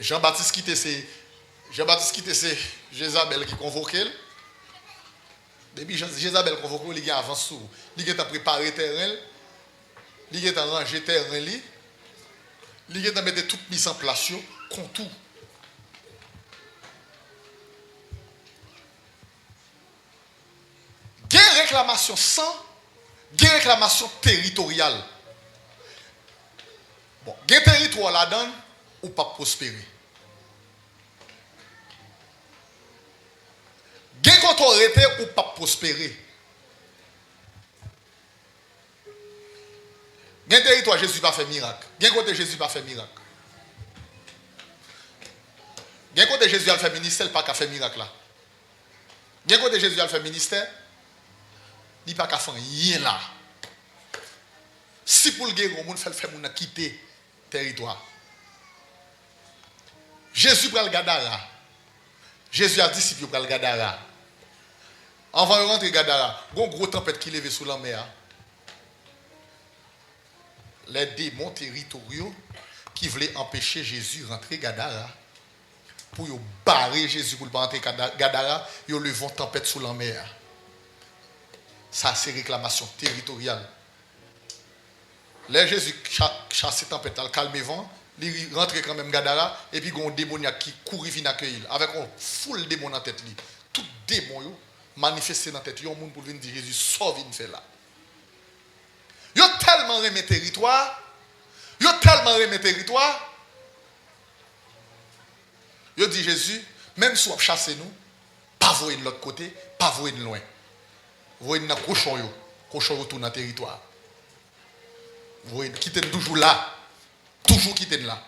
Jean-Baptiste quitte c'est Jézabel qui convoquait. Depuis Jézabel convoqué, il a avancé, il a préparé terrain, il a rangé terrain, il a mis toute mise en place, contre tout. Il y a une réclamation sans, il y a une réclamation territoriale. Bon, il y a un territoire là-dedans ou pas prospérer. Il y a une autorité ou pas prospérer. Il y a un territoire Jésus pas fait miracle. Il y a un côté Jésus pas fait miracle. Il y a un côté Jésus a fait ministère, pas qu'à faire miracle là. Il y a un côté Jésus a fait ministère, il pas qu'à faire rien là. Si pour le guérir, on fait le monde quitter le territoire. Jésus prend le Gadara. Jésus a dit disciple prend le Gadara. Avant de rentrer Gadara, il y a une grosse tempête qui lève sous la mer. Les démons territoriaux qui voulaient empêcher Jésus de rentrer Gadara. Pour barrer Jésus pour ne pas rentrer Gadara, ils lèvent une tempête sous la mer. Ça, c'est réclamation territoriale. Là, Jésus chasse cette tempête, il calme le vent, il rentre quand même Gadara, et puis il y a un démoniaque qui court et vient accueillir. Avec un full démon dans la tête. Tout démon manifesté dans la tête. Il y a un monde pour venir dire Jésus, sauve, il fait là. Il y a tellement aimé territoire. Il y a tellement aimé territoire. Il dit Jésus, même si vous chassez nous, pas voyer de l'autre côté, pas voyer de loin. Voyer dans cochon tout dans le territoire. Voyer quitter toujours là, toujours quitter là.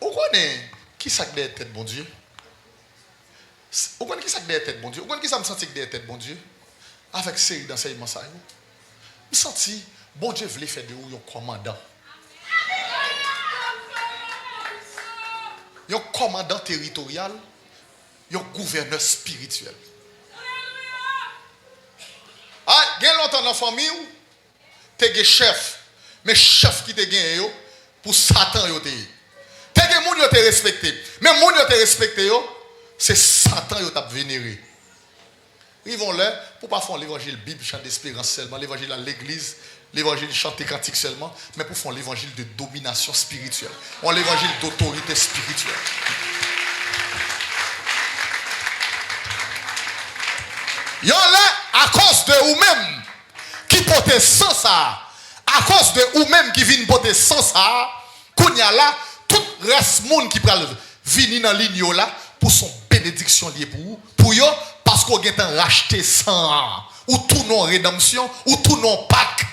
Vous connaissez qui ça derrière tête bon Dieu? Vous connaissez qui ça derrière tête bon Dieu? Vous connaissez qui ça me sentit derrière tête bon Dieu? Avec série d'enseignements ça. Je senti bon Dieu voulait faire de vous un commandant. Un commandant territorial, un gouverneur spirituel. Ah, il y a longtemps dans la famille, tu es chef, mais chef qui te gagne pour Satan. Tu es gens qui te respecté, mais les gens qui te respecté, c'est Satan qui t'a vénéré. Ils vont là pour ne pas faire l'évangile Bible, chant d'espérance seulement, l'évangile à l'église, l'évangile chanté cantique seulement, mais pour faire l'évangile de domination spirituelle. On l'évangile d'autorité spirituelle. Yon là, à cause de vous-même qui portez sans ça, à cause de vous-même qui viennent porter sans ça, qu'on y a là, tout reste monde qui peut venir dans la ligne là pour son bénédiction liée pour vous, parce qu'on a racheté sang, ou tout non rédemption, ou tout non Pâques.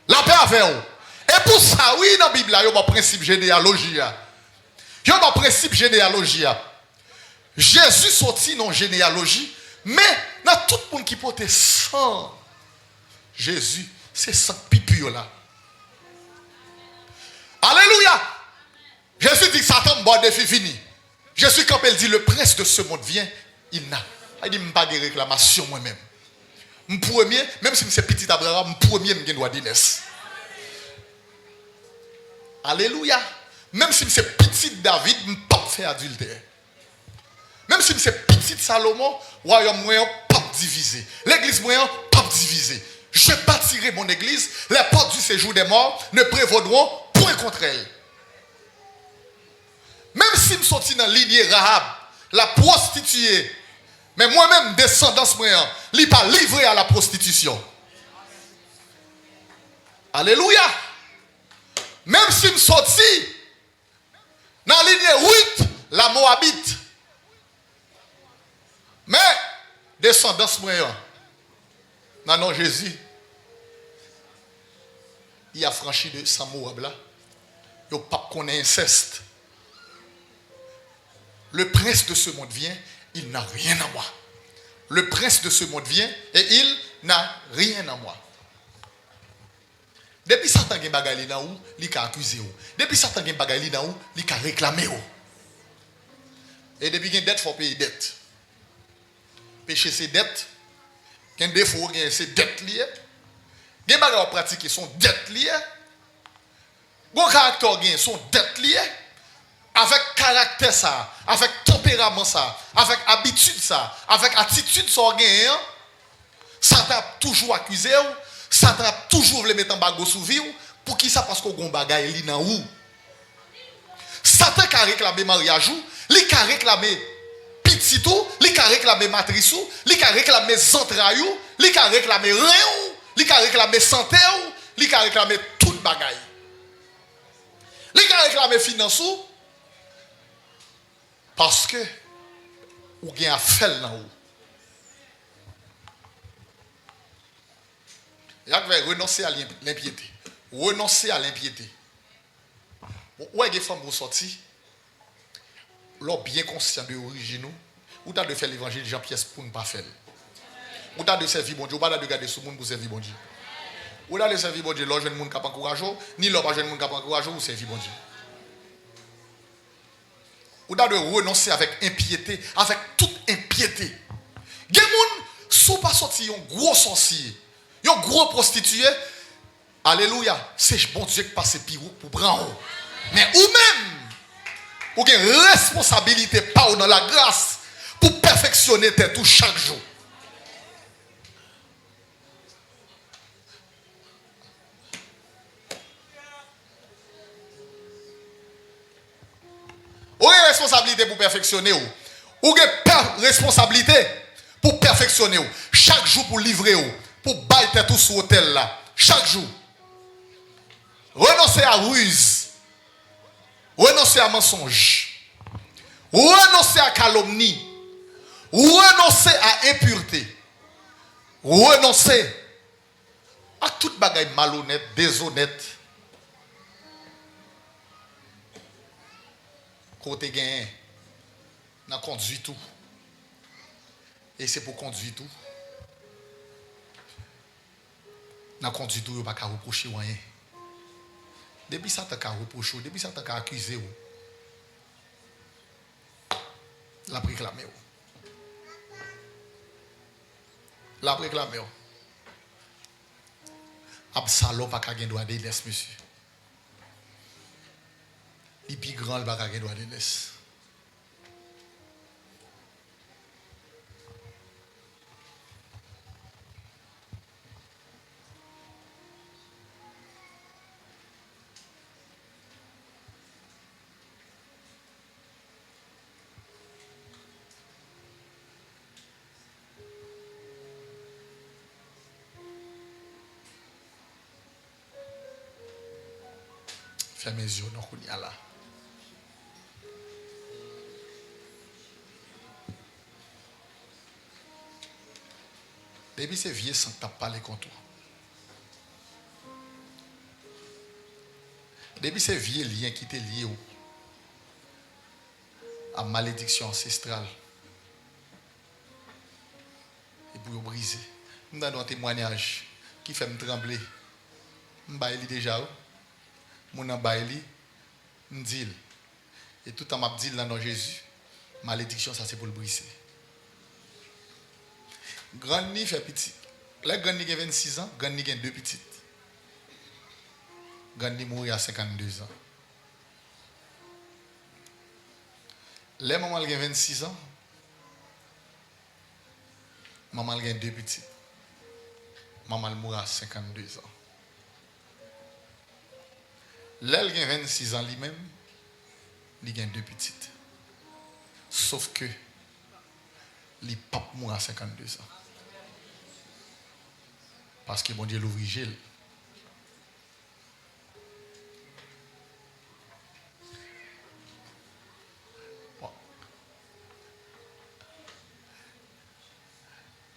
La paix avec vous. Et pour ça, oui, dans la Bible, il y a un principe généalogie. Il y a un principe généalogie. Jésus sorti dans la généalogie, mais dans tout le monde qui porte sang, Jésus, c'est sang pipi là. Alléluia. Jésus dit que Satan m'a défi fini. Jésus, quand il dit le prince de ce monde vient, il n'a. Il dit, je ne pas de réclamation moi-même. Mon premier, même si c'est petit Abraham, mon premier, je dois dire. Alléluia. Même si c'est petit David, je ne peux pas faire adultère. Même si c'est petit Salomon, le royaume moyen pas divisé. L'église moyen pas divisée. Je bâtirai mon église, les portes du séjour des morts ne prévaudront point contre elle. Même si je suis dans la lignée Rahab, la prostituée, mais moi-même, descendance moyen, je ne suis pas livré à la prostitution. Alléluia. Même si je suis sorti dans la lignée Ruth, la Moabite, mais descendance moyen, non Jésus, il a franchi de Samoab là, il n'a pas connaît inceste. Le prince de ce monde vient, il n'a rien à moi. Le prince de ce monde vient et il n'a rien à moi. Depuis Satan a bagali dans où, il a accusé ou. Depuis Satan a bagali dans où, il a réclamé ou. Et depuis qu'il y a dette, il faut payer dette. Pécher ses dettes, il y a des défauts, il y a ses dettes liées. Il y a des bagages pratiquer son dette liée. Il y a des caractères qui sont dettes liées. Avec caractère ça, avec tempérament ça, avec habitude ça, avec attitude ça gagne, ça t'a toujours accusé, ça t'a toujours voulu mettre en bago sous vie, pour qui ça parce qu'on gon bagay li nan ou. Satan a réclamé mariage ou, li a réclamé petit ou, li a réclamé matrice ou, li a réclamé entrailles ou, li a réclamé rein ou, li a réclamé santé ou, li a réclamé tout bagay. Li a réclamé finance ou. Parce que vous avez un fel dans vous. Vous avez renoncé à l'impiété. Renoncer à l'impiété. Où est-ce que les femmes vous sortent? Vous bien conscient de l'origine. Vous avez de faire l'évangile de Jean-Pierre pour ne pas faire. Vous avez de servir bon Dieu. Vous avez de garder ce monde pour servir bon Dieu. Vous avez de servir bon Dieu. L'on jeune monde qui n'a pas encouragé. Ni l'on jeune monde qui n'a pas encouragé. Vous servir bon Dieu. Ou de renoncer avec impiété, avec toute impiété. Gen moun sou pas sorti un gros sorcier, un gros prostitué. Alléluia, c'est bon Dieu qui passe pirou pour prendre. Mais ou même, ou gen responsabilité pas dans la grâce pour perfectionner tes tout chaque jour. Ou avez responsabilité pour perfectionner ou. Ou avez responsabilité pour perfectionner ou. Chaque jour pour livrer ou. Pour bailler tout sur l'hôtel là. Chaque jour. Renoncer à ruse. renoncer à mensonge, renoncer à calomnie, renoncer à impureté, renoncer à toute bagaille malhonnête, déshonnête. Côté gain, n'a conduit tout. Et c'est pour conduire tout. N'a conduit tout, il n'y a pas qu'à reprocher rien. Depuis ça, tu as reproché, depuis ça, tu as accusé. La réclamé. La réclamé. Absalom n'a pas de droit d'aînesse, monsieur. Les plus grands, il n'a pas de droit d'aînesse. Ferme mes yeux, non, qu'on y a là. Depuis c'est vieux sans que tu parlé contre toi. Depuis c'est vieux lien qui t'est lié à malédiction ancestrale. Et pour briser. Nous avons un témoignage qui fait me trembler. Je vais déjà. Mon ambaïli, me dit. Et tout en m'a dit là dans Jésus, malédiction, ça c'est pour le briser. Grand ni fait petit. Là, grand ni a 26 ans, grand ni a 2 petites. Grand ni mourit à 52 ans. Là, maman a 26 ans, maman a 2 petites. Maman mourit à 52 ans. Là, il a 26 ans lui-même, il a 2 petites. Sauf que, il pas mort à 52 ans. Parce que bon Dieu l'ouvre.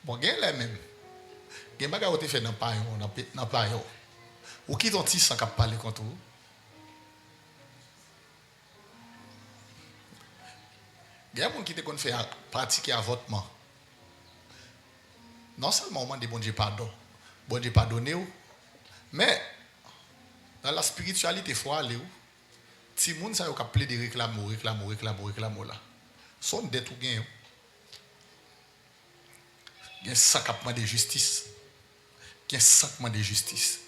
Bon, il y a les mêmes. Il y a des choses qui fait dans le paillon. Ou qui ont 600 qui parlent contre vous. Il y a des gens qui te fait pratiquer avortement. Non seulement au moment de bon Dieu pardon, bon Dieu pardonne, mais dans la spiritualité, il faut aller où? Si les gens savent qu'ils de réclamer là. Son dette ou gain. Il y a un sacrement de justice. Il y a un sacrement de justice.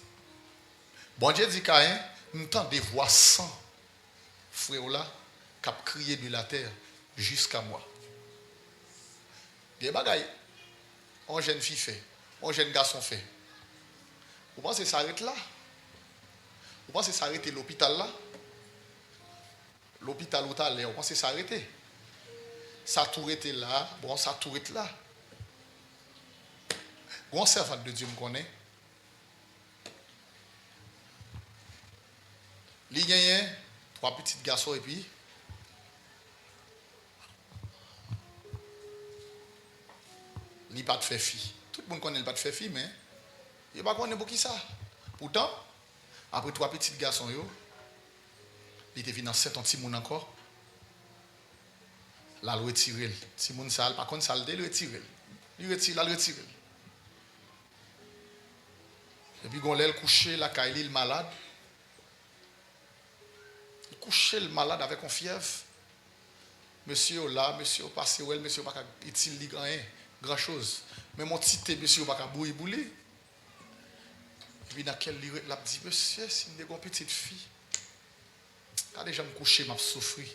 Bon Dieu dit Caïn, nous t'en de voir 100 frères là qui ont crié de la terre jusqu'à moi. Des bagailles, un jeune fille fait, un jeune garçon fait. Vous pensez que ça s'arrête là? Vous pensez que ça s'arrête l'hôpital là? L'hôpital où tu allais, vous pensez que ça s'arrête? Ça tout été là, bon, ça tout été là. Bon servant de Dieu me connaît. Il y a 3 petits garçons et puis il n'a pas de fait fille. Tout le monde connaît le pas de fait fille, mais il n'a pas connaît pour qui ça. Pourtant, après 3 petits garçons, il était venu dans 7 ans, petit monde encore. Là, il retire. Si monde sale, par contre, sale, il retire. Il retire, il retire. Et puis, quand il est couché, la caille, il est malade. Il couché le malade avec une fièvre. Monsieur là, monsieur passé, monsieur pas utile grand chose. Mais mon petit thé, monsieur pas bouiller bouler. Et puis, dans quel lieu, il a dit, monsieur, si je suis une petite fille, quand déjà me coucher, m'a souffrir.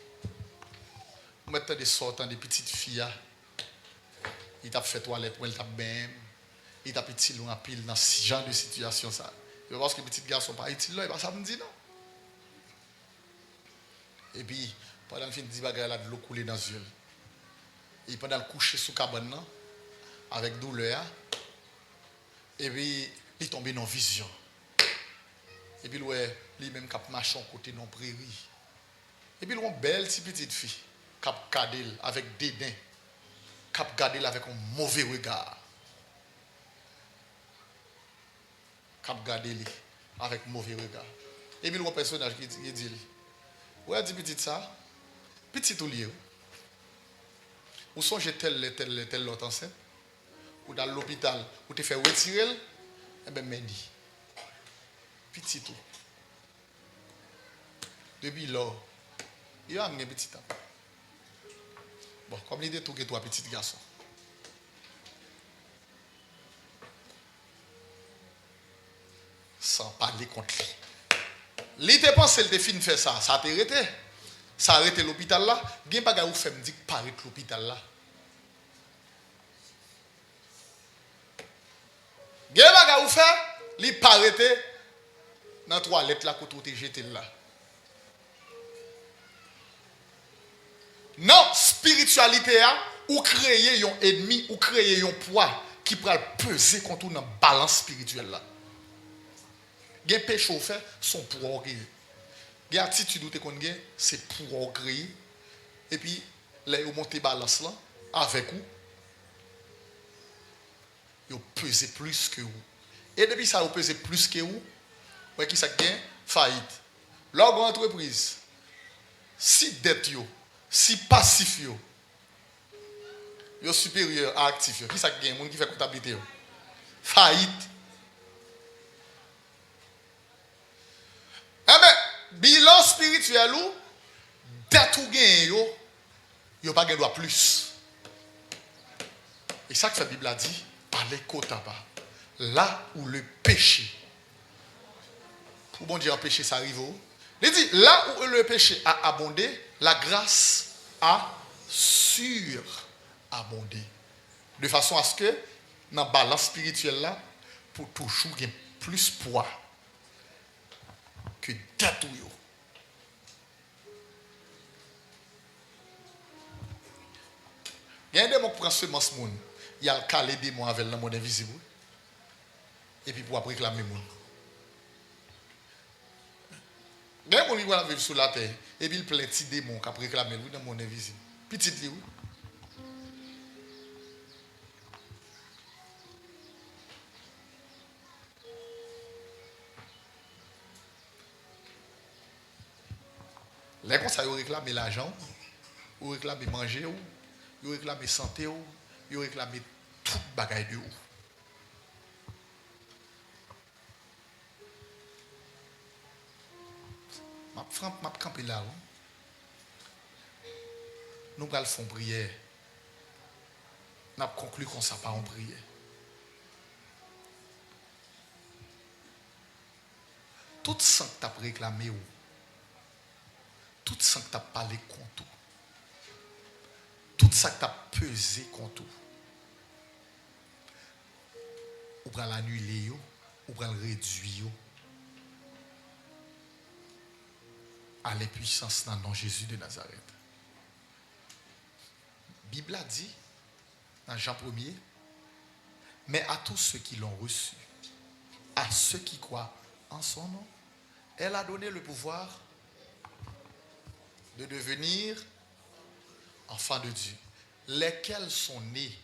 Maintenant, des sortants des petites filles, il t'a fait toilette, il t'a bien. Il t'a petit long à pile dans ce genre de situation. Ça. Parce que les petits garçons ne sont pas utiles là, il va ça me dire non. Et puis, pendant le fin de 10 bagages, il a de l'eau coulée dans les yeux. Et pendant le coucher sous cabane, avec douleur, et puis, il est tombé dans la vision. Et puis, lui-même, il a marché à côté dans la prairie. Et puis, il y a une belle petite fille, qui a gardé avec dédain, qui a gardé avec un mauvais regard. Qui a gardé avec un mauvais regard. Et puis, il y a un personnage qui dit, ouais, dit petit ça, petit tout lié. Ou songez tel l'autre enceinte, ou dans l'hôpital, ou te fait retirer, et bien, Mendy. Petit tout. Depuis là, il y a un petit temps. Bon, comme l'idée tout que toi, petit garçon. Sans parler contre lui. L'idée pense qu'elle te fin faire ça, ça t'a arrêté. Ça a arrêté l'hôpital là. Il y a un bagage où fait me dire que paraît l'hôpital là. Il y a un bagage où fait, il paraît dans la toilette là, quand tu es jeté là. Non, spiritualité, ou créer un ennemi, ou créer un poids qui peut peser contre une balance spirituelle là. Il y a un péché au fait, son pour orgueil. Il y a une attitude où tu es, c'est pour orgueil. Et puis, là, vous montez balance là, avec vous, vous pesez plus que vous. Et depuis ça, vous pesez plus que vous, vous qui ça gagne, faillite. L'entreprise, si dette, si passif, yo supérieur à actif, qui ça gagne, monde qui fait comptabilité, faillite. Eh bien, bilan spirituel ou dette ou gagne, yo pas gagne droit plus. Et ça que la Bible a dit, allez côté bas, là où le péché, pour bon dire un péché ça arrive où? Il dit, là où le péché a abondé, la grâce a surabondé. De façon à ce que, dans la balance spirituelle là, pour toujours gagner plus poids que dette ou yo. Il y a un démon qui prend semence moun. Il y a le calé démon avec le monde invisible. Et puis pour après réclamer moun. Il y a un monde qui va vivre sur la terre. Et puis il plein de petits démons qui a réclamé lui dans le monde invisible. Petit li ou. Les gens ça réclament l'argent, ou réclament manger, ou réclament santé, ou réclament tout bagaille de ou. Ma camper là. Nous allons faire une prière. Nous allons conclure comme ça par une prière. Tout ça que tu as réclamé, tout ça que tu as parlé contre, tout ça que tu as pesé contre, ou pour l'annuler, ou pour le réduire à l'impuissance dans le nom de Jésus de Nazareth. La Bible a dit, dans Jean 1er, mais à tous ceux qui l'ont reçu, à ceux qui croient en son nom, elle a donné le pouvoir de devenir enfants de Dieu, lesquels sont nés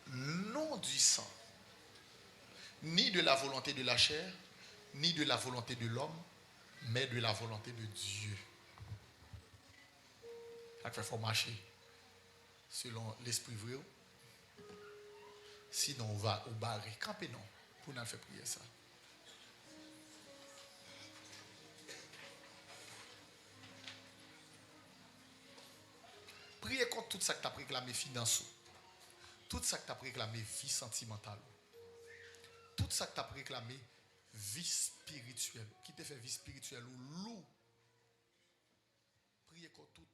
non du sang, ni de la volonté de la chair, ni de la volonté de l'homme, mais de la volonté de Dieu. Ça fait faut marcher selon l'esprit vrai. Sinon on va au barré. Campez non pour nous faire prier ça. Priez contre tout ça que tu as réclamé financier, tout ça que tu as réclamé vie sentimentale, tout ça que tu as réclamé vie spirituelle, qui te fait vie spirituelle ou loup. Priez contre tout